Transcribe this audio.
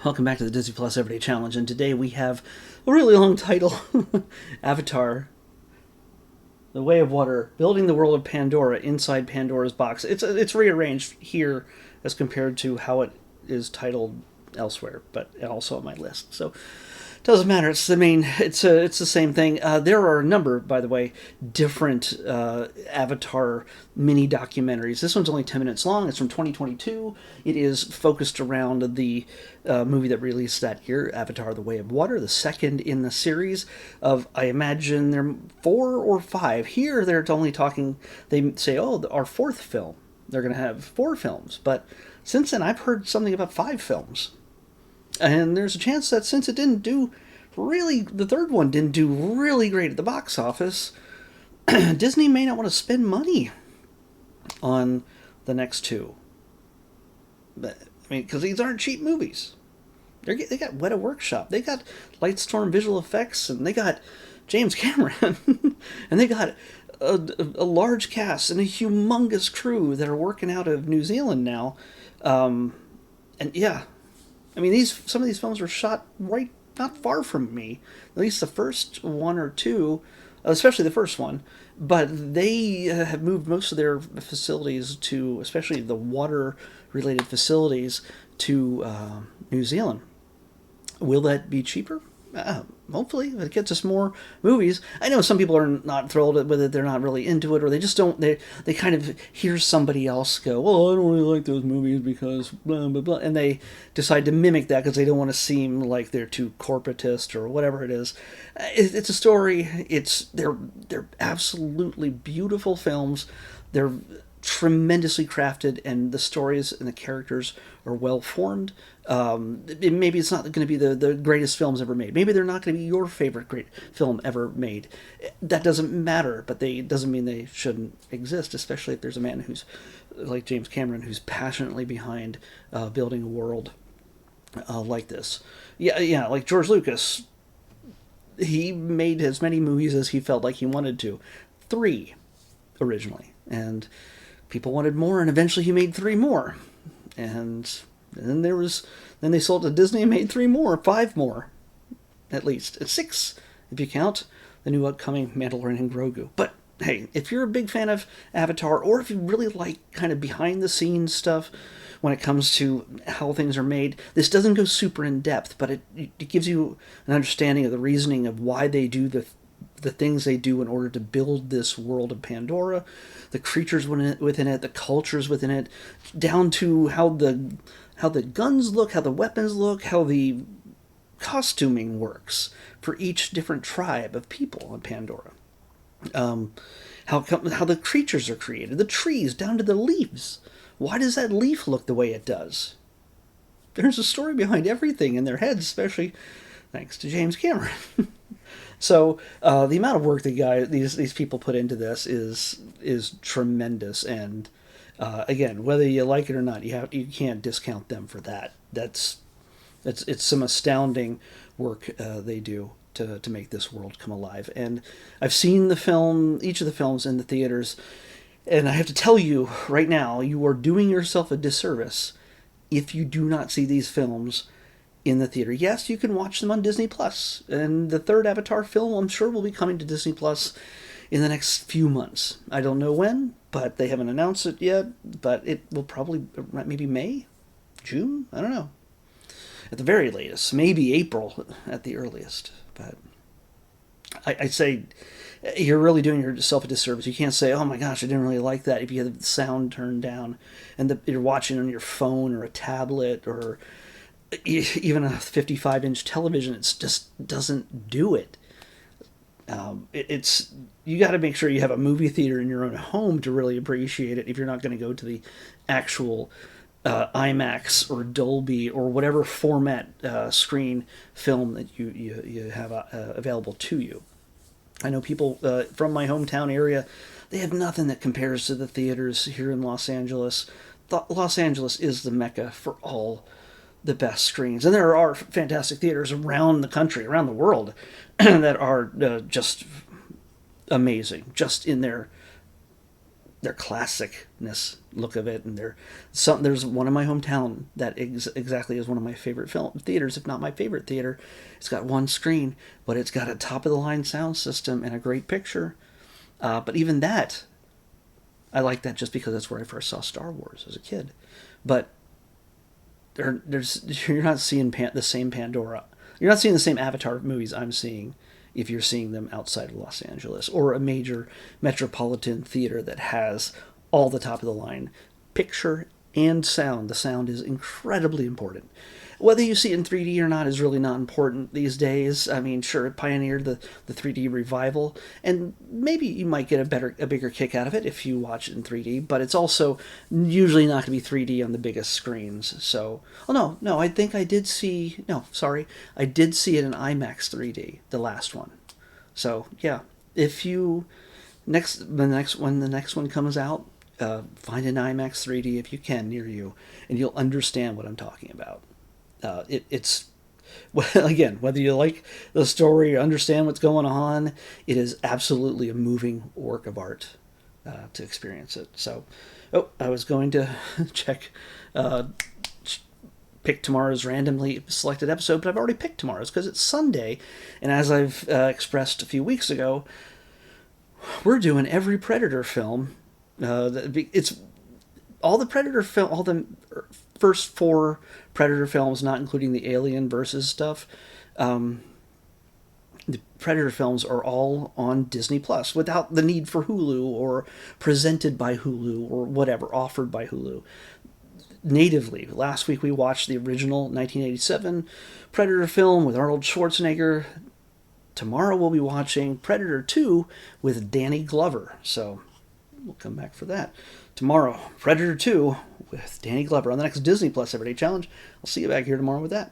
Welcome back to the Disney Plus Everyday Challenge, and today we have a really long title. Avatar, The Way of Water, Building the World of Pandora inside Pandora's box. It's rearranged here as compared to how it is titled elsewhere, but also on my list. So doesn't matter. It's the main. It's the same thing. There are a number, by the way, different Avatar mini documentaries. This one's only 10 minutes long. It's from 2022. It is focused around the movie that released that year, Avatar: The Way of Water, the second in the series of. I imagine there are 4 or 5. Here they're only talking. They say, "Oh, our fourth film." They're going to have 4 films, but since then I've heard something about 5 films. And there's a chance that since it didn't do really, the third one didn't do really great at the box office, Disney may not want to spend money on the next 2. But, I mean, because these aren't cheap movies. They got Weta Workshop, they got Lightstorm Visual Effects, and they got James Cameron, and they got a large cast and a humongous crew that are working out of New Zealand now. And yeah, I mean, some of these films were shot right not far from me. At least the first 1 or 2, especially the first one. But they have moved most of their facilities to, especially the water-related facilities, to New Zealand. Will that be cheaper? Hopefully, if it gets us more movies. I know some people are not thrilled with it, they're not really into it, or they just don't, they kind of hear somebody else go, "Oh, I don't really like those movies because blah, blah, blah," and they decide to mimic that because they don't want to seem like they're too corporatist or whatever it is. It's a story, they're absolutely beautiful films, they're tremendously crafted, and the stories and the characters are well formed. Maybe it's not going to be the greatest films ever made. Maybe they're not going to be your favorite great film ever made. That doesn't matter, but it doesn't mean they shouldn't exist, especially if there's a man who's like James Cameron, who's passionately behind building a world like this. Yeah, like George Lucas. He made as many movies as he felt like he wanted to. 3 originally, and people wanted more, and eventually he made 3 more. And then then they sold to Disney and made 3 more, 5 more, at least. 6, if you count the new upcoming Mandalorian and Grogu. But hey, if you're a big fan of Avatar, or if you really like kind of behind the scenes stuff when it comes to how things are made, this doesn't go super in depth, but it gives you an understanding of the reasoning of why they do the things they do in order to build this world of Pandora, the creatures within it, the cultures within it, down to how the guns look, how the weapons look, how the costuming works for each different tribe of people on Pandora. How the creatures are created, the trees, down to the leaves. Why does that leaf look the way it does? There's a story behind everything in their heads, especially thanks to James Cameron. So the amount of work these people put into this is tremendous, and again, whether you like it or not, you can't discount them for that. It's some astounding work they do to make this world come alive. And I've seen each of the films in the theaters, and I have to tell you right now, you are doing yourself a disservice if you do not see these films in the theater. Yes, you can watch them on Disney Plus, and the third Avatar film, I'm sure, will be coming to Disney Plus in the next few months. I don't know when, but they haven't announced it yet. But it will probably maybe May, June. I don't know. At the very latest, maybe April at the earliest. But I say you're really doing yourself a disservice. You can't say, "Oh my gosh, I didn't really like that," if you have the sound turned down and you're watching on your phone or a tablet or even a 55-inch television. It just doesn't do it. It's you got to make sure you have a movie theater in your own home to really appreciate it. If you're not going to go to the actual IMAX or Dolby or whatever format screen film that you have available to you. I know people from my hometown area, they have nothing that compares to the theaters here in Los Angeles. Los Angeles is the mecca for all the best screens. And there are fantastic theaters around the country, around the world, that are just amazing, just in their their classicness look of it, and there's one in my hometown that exactly is one of my favorite film theaters, if not my favorite theater. It's got one screen, but it's got a top of the line sound system and a great picture. But even that, I like that just because that's where I first saw Star Wars as a kid. But you're not seeing the same Pandora. You're not seeing the same Avatar movies I'm seeing if you're seeing them outside of Los Angeles or a major metropolitan theater that has all the top of the line picture and sound. The sound is incredibly important. Whether you see it in 3D or not is really not important these days. I mean, sure, it pioneered the 3D revival, and maybe you might get a bigger kick out of it if you watch it in 3D, but it's also usually not going to be 3D on the biggest screens. So, no, I think I did see, no, sorry, I did see it in IMAX 3D, the last one. So, yeah, if you, when the next one comes out, find an IMAX 3D if you can near you, and you'll understand what I'm talking about. It's well, again, whether you like the story or understand what's going on, it is absolutely a moving work of art to experience it. So, I was going to pick tomorrow's randomly selected episode, but I've already picked tomorrow's because it's Sunday, and as I've expressed a few weeks ago, we're doing every Predator film. It's all the Predator film, all the first 4 Predator films, not including the Alien versus stuff. The Predator films are all on Disney Plus without the need for Hulu or presented by Hulu or whatever, offered by Hulu. Natively, last week we watched the original 1987 Predator film with Arnold Schwarzenegger. Tomorrow we'll be watching Predator 2 with Danny Glover. So we'll come back for that. Tomorrow, Predator 2 with Danny Glover on the next Disney Plus Everyday Challenge. I'll see you back here tomorrow with that.